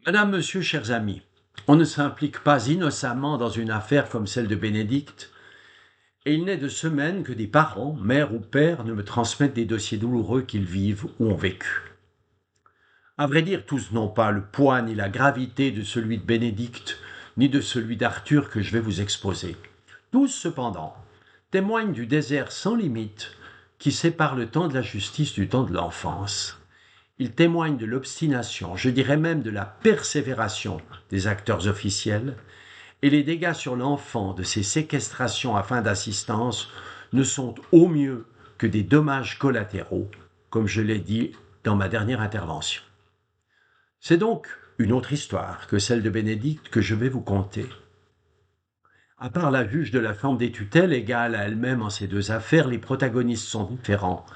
Madame, Monsieur, chers amis, on ne s'implique pas innocemment dans une affaire comme celle de Bénédicte, et il n'est de semaine que des parents, mère ou père, ne me transmettent des dossiers douloureux qu'ils vivent ou ont vécu. À vrai dire, tous n'ont pas le poids ni la gravité de celui de Bénédicte, ni de celui d'Arthur que je vais vous exposer. Tous, cependant, témoignent du désert sans limite qui sépare le temps de la justice du temps de l'enfance. Ils témoignent de l'obstination, je dirais même de la persévération des acteurs officiels, et les dégâts sur l'enfant de ces séquestrations à fin d'assistance ne sont au mieux que des dommages collatéraux, comme je l'ai dit dans ma dernière intervention. C'est donc une autre histoire que celle de Bénédicte que je vais vous conter. À part la juge de la forme des tutelles égale à elle-même en ces deux affaires, les protagonistes sont différents,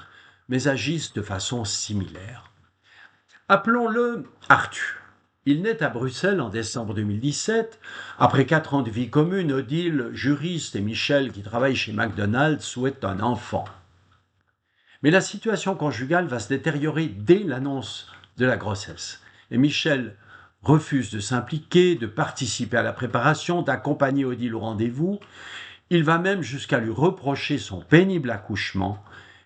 mais agissent de façon similaire. Appelons-le Arthur. Il naît à Bruxelles en décembre 2017. Après 4 ans de vie commune, Odile, juriste, et Michel, qui travaille chez McDonald's, souhaitent un enfant. Mais la situation conjugale va se détériorer dès l'annonce de la grossesse. Et Michel refuse de s'impliquer, de participer à la préparation, d'accompagner Odile au rendez-vous. Il va même jusqu'à lui reprocher son pénible accouchement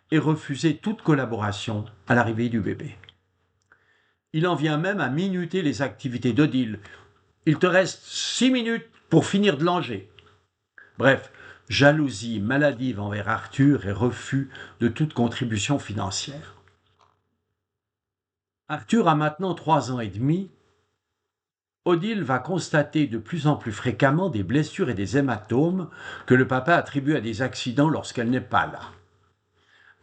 et refuser toute collaboration à l'arrivée du bébé. Il en vient même à minuter les activités d'Odile. Il te reste 6 minutes pour finir de langer. Bref, jalousie maladive envers Arthur et refus de toute contribution financière. Arthur a maintenant 3 ans et demi. Odile va constater de plus en plus fréquemment des blessures et des hématomes que le papa attribue à des accidents lorsqu'elle n'est pas là.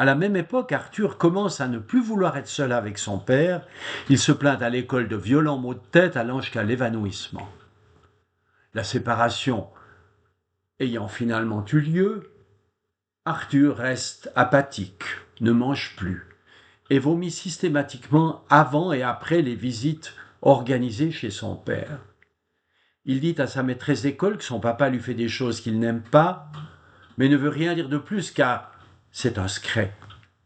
À la même époque, Arthur commence à ne plus vouloir être seul avec son père. Il se plaint à l'école de violents maux de tête allant jusqu'à l'évanouissement. La séparation ayant finalement eu lieu, Arthur reste apathique, ne mange plus et vomit systématiquement avant et après les visites organisées chez son père. Il dit à sa maîtresse d'école que son papa lui fait des choses qu'il n'aime pas, mais ne veut rien dire de plus car c'est un secret.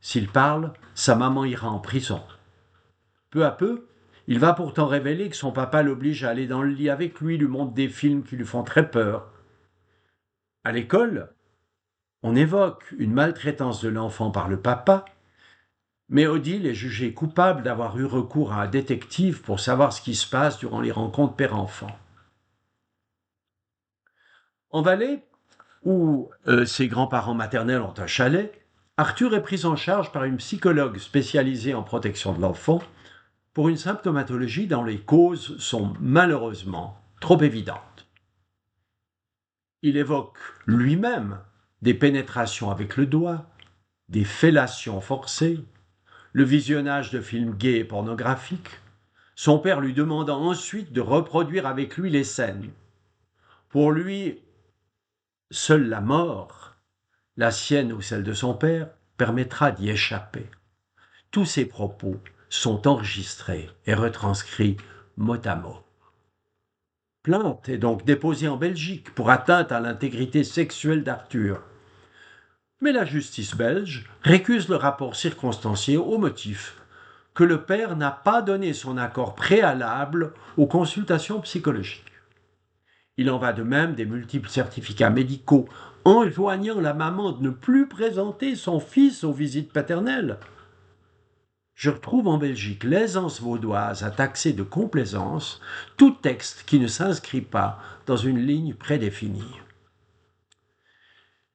S'il parle, sa maman ira en prison. Peu à peu, il va pourtant révéler que son papa l'oblige à aller dans le lit avec lui, lui montre des films qui lui font très peur. À l'école, on évoque une maltraitance de l'enfant par le papa, mais Odile est jugée coupable d'avoir eu recours à un détective pour savoir ce qui se passe durant les rencontres père-enfant. En Valais, où ses grands-parents maternels ont un chalet, Arthur est pris en charge par une psychologue spécialisée en protection de l'enfant pour une symptomatologie dont les causes sont malheureusement trop évidentes. Il évoque lui-même des pénétrations avec le doigt, des fellations forcées, le visionnage de films gays et pornographiques, son père lui demandant ensuite de reproduire avec lui les scènes. Pour lui, seule la mort, la sienne ou celle de son père, permettra d'y échapper. Tous ces propos sont enregistrés et retranscrits mot à mot. Plainte est donc déposée en Belgique pour atteinte à l'intégrité sexuelle d'Arthur. Mais la justice belge récuse le rapport circonstancié au motif que le père n'a pas donné son accord préalable aux consultations psychologiques. Il en va de même des multiples certificats médicaux enjoignant la maman de ne plus présenter son fils aux visites paternelles. Je retrouve en Belgique l'aisance vaudoise à taxer de complaisance tout texte qui ne s'inscrit pas dans une ligne prédéfinie.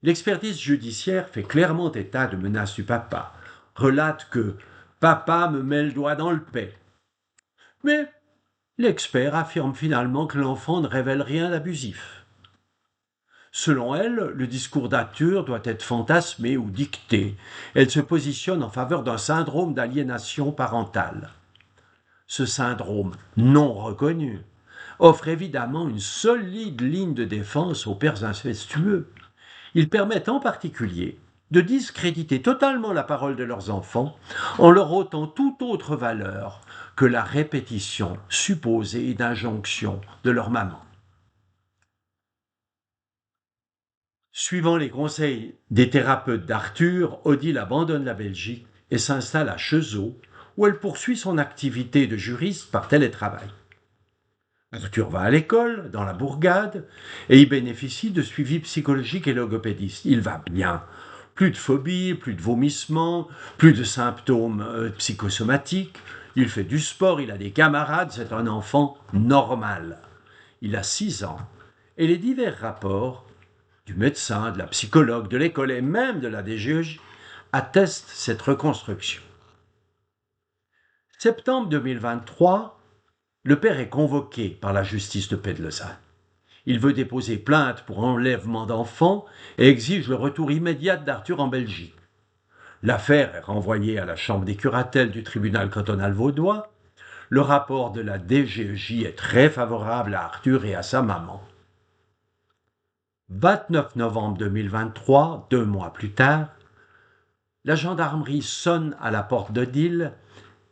L'expertise judiciaire fait clairement état de menaces du papa, relate que papa me met le doigt dans le paix. Mais l'expert affirme finalement que l'enfant ne révèle rien d'abusif. Selon elle, le discours d'Arthur doit être fantasmé ou dicté. Elle se positionne en faveur d'un syndrome d'aliénation parentale. Ce syndrome non reconnu offre évidemment une solide ligne de défense aux pères incestueux. Ils permettent en particulier de discréditer totalement la parole de leurs enfants en leur ôtant toute autre valeur que la répétition supposée d'injonctions de leur maman. Suivant les conseils des thérapeutes d'Arthur, Odile abandonne la Belgique et s'installe à Cheseaux, où elle poursuit son activité de juriste par télétravail. Arthur va à l'école, dans la bourgade, et il bénéficie de suivi psychologique et logopédiste. Il va bien. Plus de phobie, plus de vomissements, plus de symptômes psychosomatiques. Il fait du sport, il a des camarades, c'est un enfant normal. Il a 6 ans. Et les divers rapports du médecin, de la psychologue, de l'école et même de la DGEJ attestent cette reconstruction. Septembre 2023, le père est convoqué par la justice de paix de Lausanne. Il veut déposer plainte pour enlèvement d'enfants et exige le retour immédiat d'Arthur en Belgique. L'affaire est renvoyée à la chambre des curatelles du tribunal cantonal vaudois. Le rapport de la DGEJ est très favorable à Arthur et à sa maman. 29 novembre 2023, 2 mois plus tard, la gendarmerie sonne à la porte d'Odile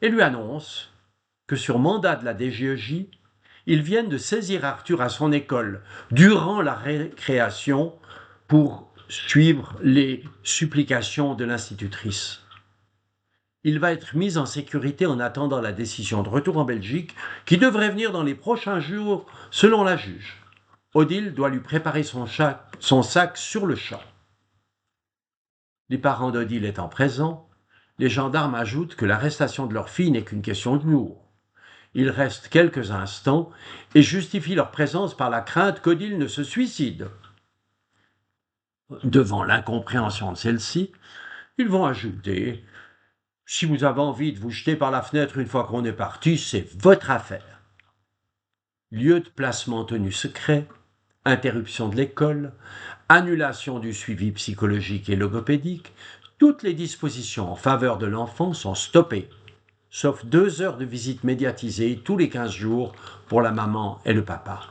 et lui annonce que sur mandat de la DGEJ, ils viennent de saisir Arthur à son école durant la récréation pour suivre les supplications de l'institutrice. Il va être mis en sécurité en attendant la décision de retour en Belgique qui devrait venir dans les prochains jours selon la juge. Odile doit lui préparer son sac sur le champ. Les parents d'Odile étant présents, les gendarmes ajoutent que l'arrestation de leur fille n'est qu'une question de jour. Ils restent quelques instants et justifient leur présence par la crainte qu'Odile ne se suicide. Devant l'incompréhension de celle-ci, ils vont ajouter « Si vous avez envie de vous jeter par la fenêtre une fois qu'on est parti, c'est votre affaire. » Lieu de placement tenu secret, interruption de l'école, annulation du suivi psychologique et logopédique, toutes les dispositions en faveur de l'enfant sont stoppées, sauf 2 heures de visite médiatisée tous les 15 jours pour la maman et le papa.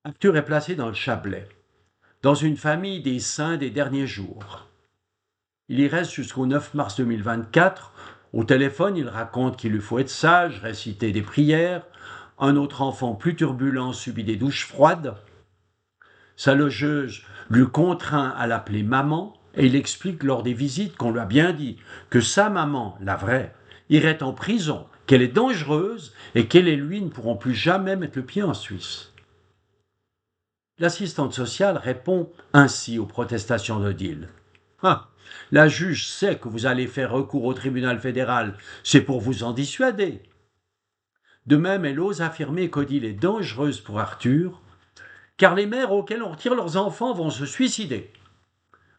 Arthur est placé dans le Chablais, dans une famille des saints des derniers jours. Il y reste jusqu'au 9 mars 2024. Au téléphone, il raconte qu'il lui faut être sage, réciter des prières. Un autre enfant plus turbulent subit des douches froides. Sa logeuse lui contraint à l'appeler maman et il explique lors des visites qu'on lui a bien dit que sa maman, la vraie, irait en prison, qu'elle est dangereuse et qu'elle et lui ne pourront plus jamais mettre le pied en Suisse. L'assistante sociale répond ainsi aux protestations d'Odile. « Ah, la juge sait que vous allez faire recours au tribunal fédéral, c'est pour vous en dissuader. » De même, elle ose affirmer qu'Odile est dangereuse pour Arthur, car les mères auxquelles on retire leurs enfants vont se suicider.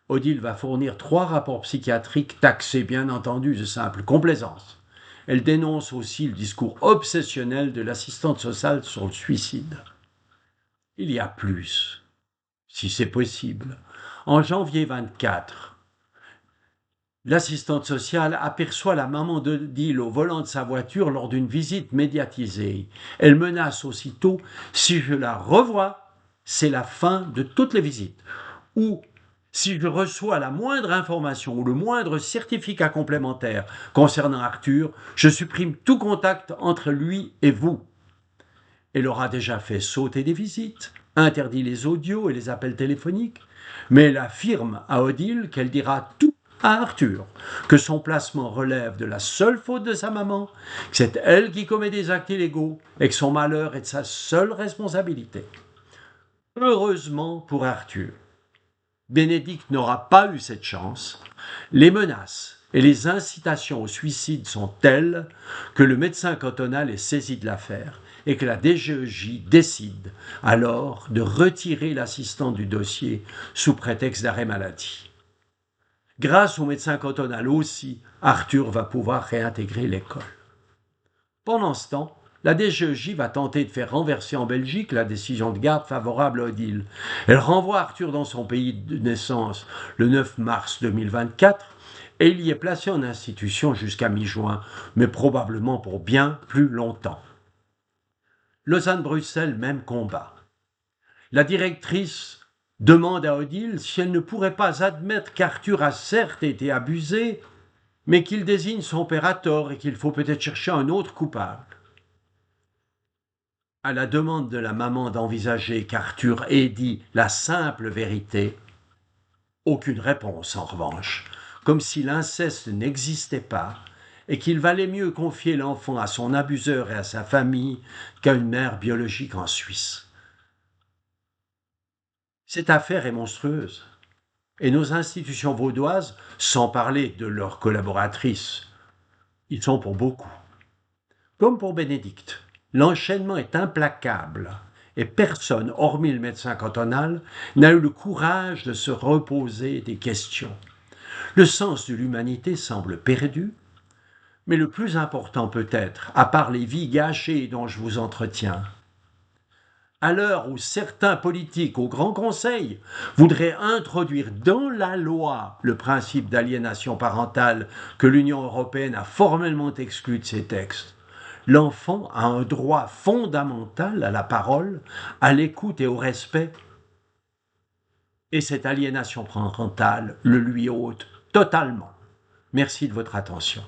Odile va fournir 3 rapports psychiatriques taxés, bien entendu, de simple complaisance. Elle dénonce aussi le discours obsessionnel de l'assistante sociale sur le suicide. Il y a plus, si c'est possible. En janvier 24, l'assistante sociale aperçoit la maman d'Odile au volant de sa voiture lors d'une visite médiatisée. Elle menace aussitôt « Si je la revois, c'est la fin de toutes les visites. » Ou « Si je reçois la moindre information ou le moindre certificat complémentaire concernant Arthur, je supprime tout contact entre lui et vous. » Elle aura déjà fait sauter des visites, interdit les audios et les appels téléphoniques, mais elle affirme à Odile qu'elle dira tout à Arthur, que son placement relève de la seule faute de sa maman, que c'est elle qui commet des actes illégaux et que son malheur est de sa seule responsabilité. Heureusement pour Arthur, Bénédicte n'aura pas eu cette chance. Les menaces et les incitations au suicide sont telles que le médecin cantonal est saisi de l'affaire et que la DGEJ décide alors de retirer l'assistant du dossier sous prétexte d'arrêt maladie. Grâce au médecin cantonal aussi, Arthur va pouvoir réintégrer l'école. Pendant ce temps, la DGEJ va tenter de faire renverser en Belgique la décision de garde favorable à Odile. Elle renvoie Arthur dans son pays de naissance le 9 mars 2024 et il y est placé en institution jusqu'à mi-juin, mais probablement pour bien plus longtemps. Lausanne-Bruxelles, même combat. La directrice demande à Odile si elle ne pourrait pas admettre qu'Arthur a certes été abusé, mais qu'il désigne son père à tort et qu'il faut peut-être chercher un autre coupable. À la demande de la maman d'envisager qu'Arthur ait dit la simple vérité, aucune réponse en revanche, comme si l'inceste n'existait pas, et qu'il valait mieux confier l'enfant à son abuseur et à sa famille qu'à une mère biologique en Suisse. Cette affaire est monstrueuse, et nos institutions vaudoises, sans parler de leurs collaboratrices, y sont pour beaucoup. Comme pour Bénédicte, l'enchaînement est implacable et personne, hormis le médecin cantonal, n'a eu le courage de se reposer des questions. Le sens de l'humanité semble perdu, mais le plus important peut-être, à part les vies gâchées dont je vous entretiens, à l'heure où certains politiques au Grand Conseil voudraient introduire dans la loi le principe d'aliénation parentale que l'Union européenne a formellement exclu de ses textes, l'enfant a un droit fondamental à la parole, à l'écoute et au respect, et cette aliénation parentale le lui ôte totalement. Merci de votre attention.